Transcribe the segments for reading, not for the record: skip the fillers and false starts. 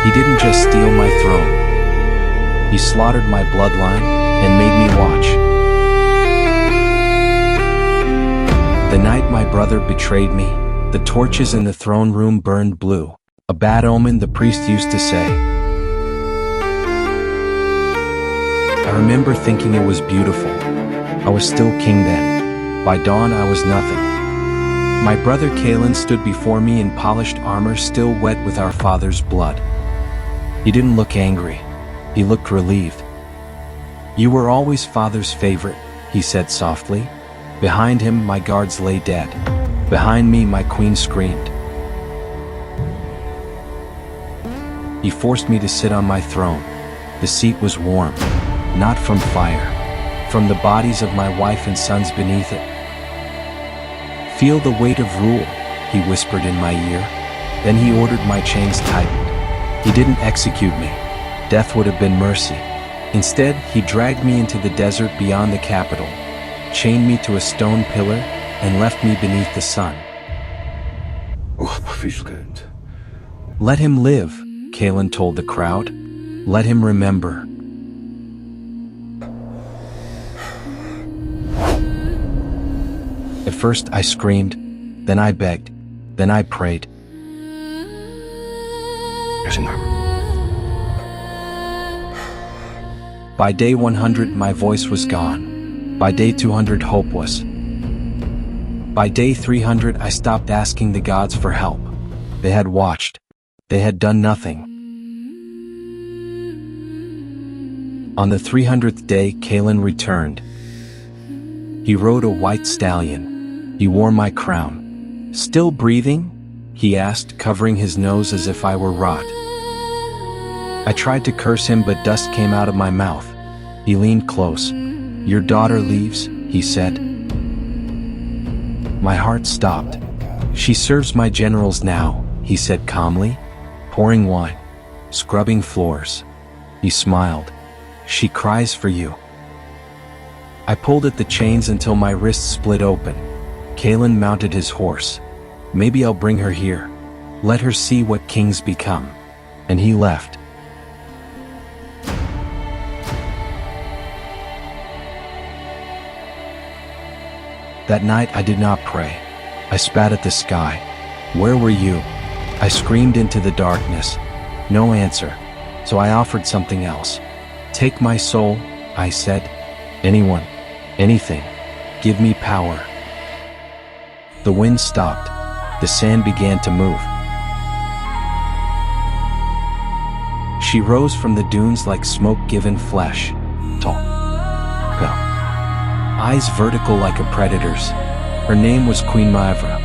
He didn't just steal my throne. He slaughtered my bloodline and made me watch. The night my brother betrayed me, the torches in the throne room burned blue. A bad omen, the priest used to say. I remember thinking it was beautiful. I was still king then. By dawn I was nothing. My brother Kalen stood before me in polished armor, still wet with our father's blood. He didn't look angry. He looked relieved. You were always father's favorite, he said softly. Behind him my guards lay dead. Behind me my queen screamed. He forced me to sit on my throne. The seat was warm, not from fire, from the bodies of my wife and sons beneath it. Feel the weight of rule, he whispered in my ear. Then he ordered my chains tightened. He didn't execute me. Death would have been mercy. Instead, he dragged me into the desert beyond the capital, chained me to a stone pillar, and left me beneath the sun. Let him live, Kalen told the crowd. Let him remember. At first I screamed, then I begged, then I prayed. By day 100 my voice was gone. By day 200 hope was. By day 300 I stopped asking the gods for help. They had watched. They had done nothing. On the 300th day Kalen returned. He rode a white stallion. He wore my crown. Still breathing? He asked, covering his nose as if I were rot. I tried to curse him, but dust came out of my mouth. He leaned close. Your daughter leaves, he said. My heart stopped. She serves my generals now, he said calmly, pouring wine, scrubbing floors. He smiled. She cries for you. I pulled at the chains until my wrists split open. Kalen mounted his horse. Maybe I'll bring her here. Let her see what kings become. And he left. That night I did not pray. I spat at the sky. Where were you? I screamed into the darkness. No answer. So I offered something else. Take my soul, I said. Anyone, anything. Give me power. The wind stopped. The sand began to move. She rose from the dunes like smoke-given flesh. Tall. Eyes vertical like a predator's. Her name was Queen Maivra.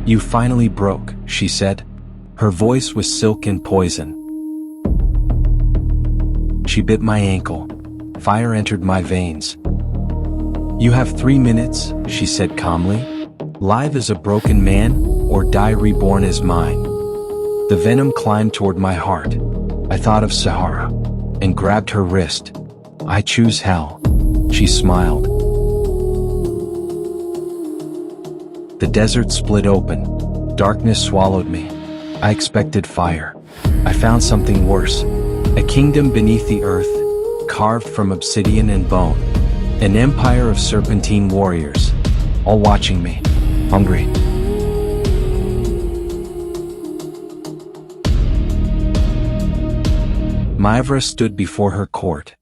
You finally broke, she said. Her voice was silk and poison. She bit my ankle. Fire entered my veins. You have 3 minutes, she said calmly. Live as a broken man, or die reborn as mine. The venom climbed toward my heart. I thought of Sahara, and grabbed her wrist. I choose hell. She smiled. The desert split open. Darkness swallowed me. I expected fire. I found something worse. A kingdom beneath the earth, carved from obsidian and bone. An empire of serpentine warriors, all watching me, hungry. Maivra stood before her court.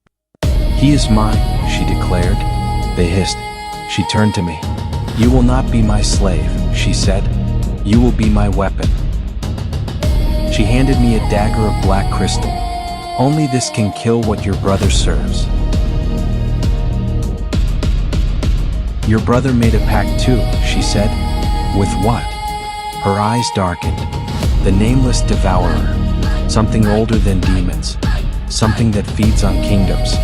He is mine, she declared. They hissed. She turned to me. You will not be my slave, she said. You will be my weapon. She handed me a dagger of black crystal. Only this can kill what your brother serves. Your brother made a pact too, she said. With what? Her eyes darkened. The nameless devourer. Something older than demons. Something that feeds on kingdoms.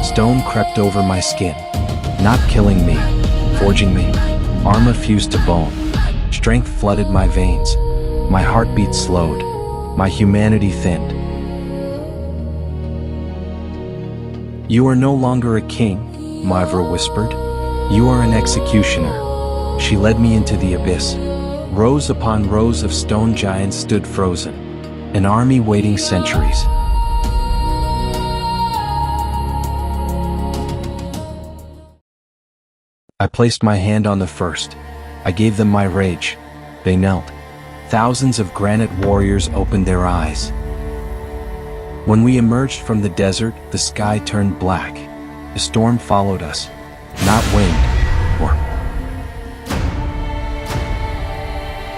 Stone crept over my skin, not killing me, forging me. Armor fused to bone. Strength flooded my veins. My heartbeat slowed. My humanity thinned. You are no longer a king, Maivra whispered. You are an executioner. She led me into the abyss. Rows upon rows of stone giants stood frozen, an army waiting centuries. I placed my hand on the first. I gave them my rage. They knelt. Thousands of granite warriors opened their eyes. When we emerged from the desert, the sky turned black. A storm followed us, not wind, or...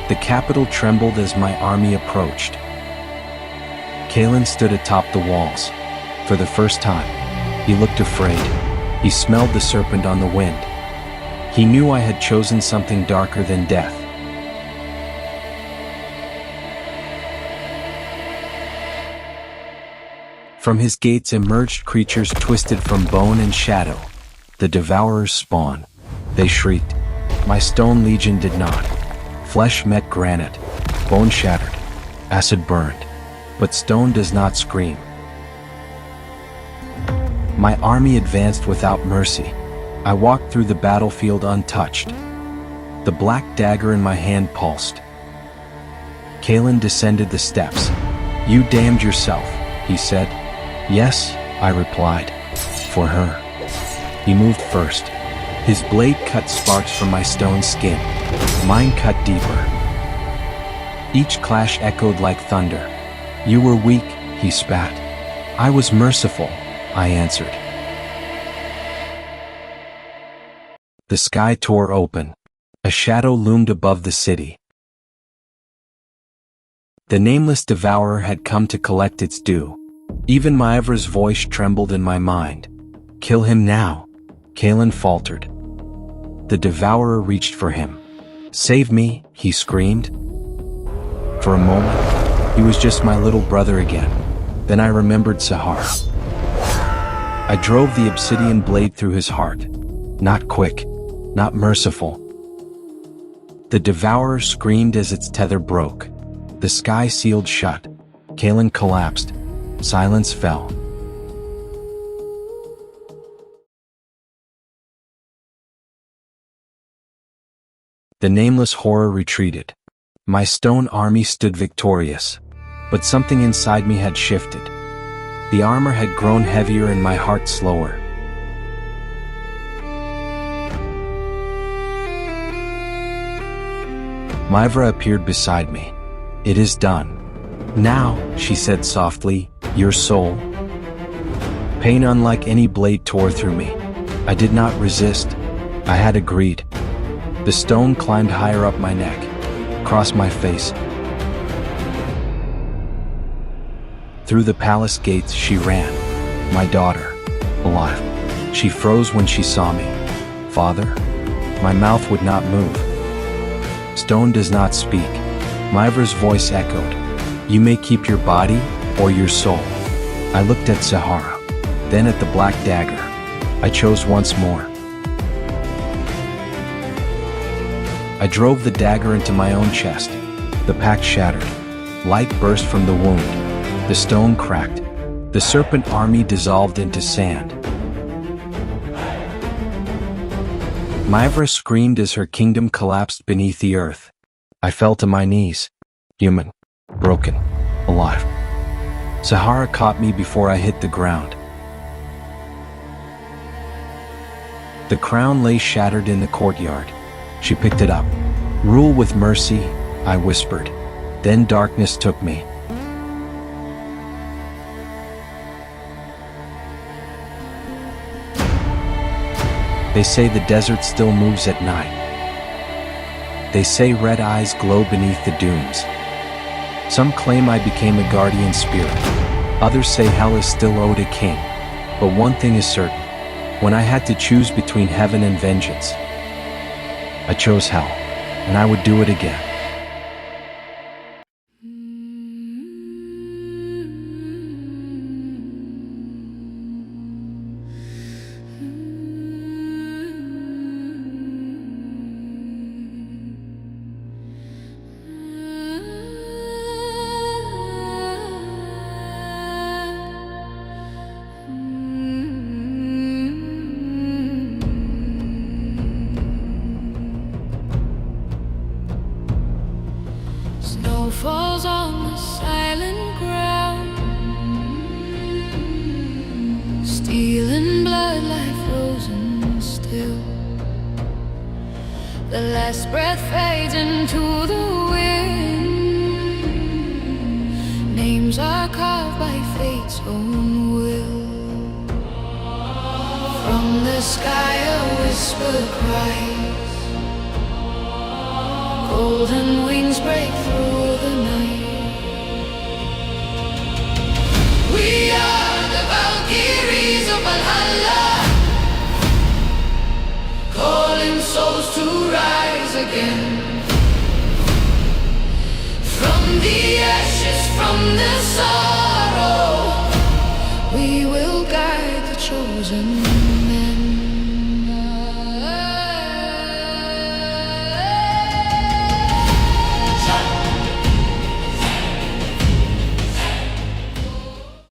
The capital trembled as my army approached. Kalen stood atop the walls. For the first time, he looked afraid. He smelled the serpent on the wind. He knew I had chosen something darker than death. From his gates emerged creatures twisted from bone and shadow. The devourer's spawn. They shrieked. My stone legion did not. Flesh met granite. Bone shattered. Acid burned. But stone does not scream. My army advanced without mercy. I walked through the battlefield untouched. The black dagger in my hand pulsed. Kalen descended the steps. "You damned yourself," he said. "Yes," I replied. "For her." He moved first. His blade cut sparks from my stone skin. Mine cut deeper. Each clash echoed like thunder. "You were weak," he spat. "I was merciful," I answered. The sky tore open. A shadow loomed above the city. The nameless devourer had come to collect its due. Even Maevra's voice trembled in my mind. "Kill him now," Kalen faltered. The devourer reached for him. "Save me," he screamed. For a moment, he was just my little brother again. Then I remembered Sahara. I drove the obsidian blade through his heart. Not quick, not merciful. The devourer screamed as its tether broke. The sky sealed shut. Kalen collapsed. Silence fell. The nameless horror retreated. My stone army stood victorious. But something inside me had shifted. The armor had grown heavier and my heart slower. Maevra appeared beside me. "It is done. Now," she said softly, "your soul." Pain unlike any blade tore through me. I did not resist. I had agreed. The stone climbed higher up my neck, across my face. Through the palace gates she ran. My daughter, alive. She froze when she saw me. "Father?" My mouth would not move. Stone does not speak. Maevra's voice echoed. "You may keep your body, or your soul." I looked at Sahara, then at the black dagger. I chose once more. I drove the dagger into my own chest. The pact shattered. Light burst from the wound. The stone cracked. The serpent army dissolved into sand. Maevra screamed as her kingdom collapsed beneath the earth. I fell to my knees. Human. Broken. Alive. Sahara caught me before I hit the ground. The crown lay shattered in the courtyard. She picked it up. "Rule with mercy," I whispered. Then darkness took me. They say the desert still moves at night. They say red eyes glow beneath the dunes. Some claim I became a guardian spirit. Others say hell is still owed a king. But one thing is certain. When I had to choose between heaven and vengeance, I chose hell, and I would do it again. The last breath fades into the wind. Names are carved by fate's own will. From the sky a whisper cries. Golden wings break through the night. We are the Valkyries of Valhalla, calling souls to rise again. From the ashes, from the sorrow, we will guide the chosen.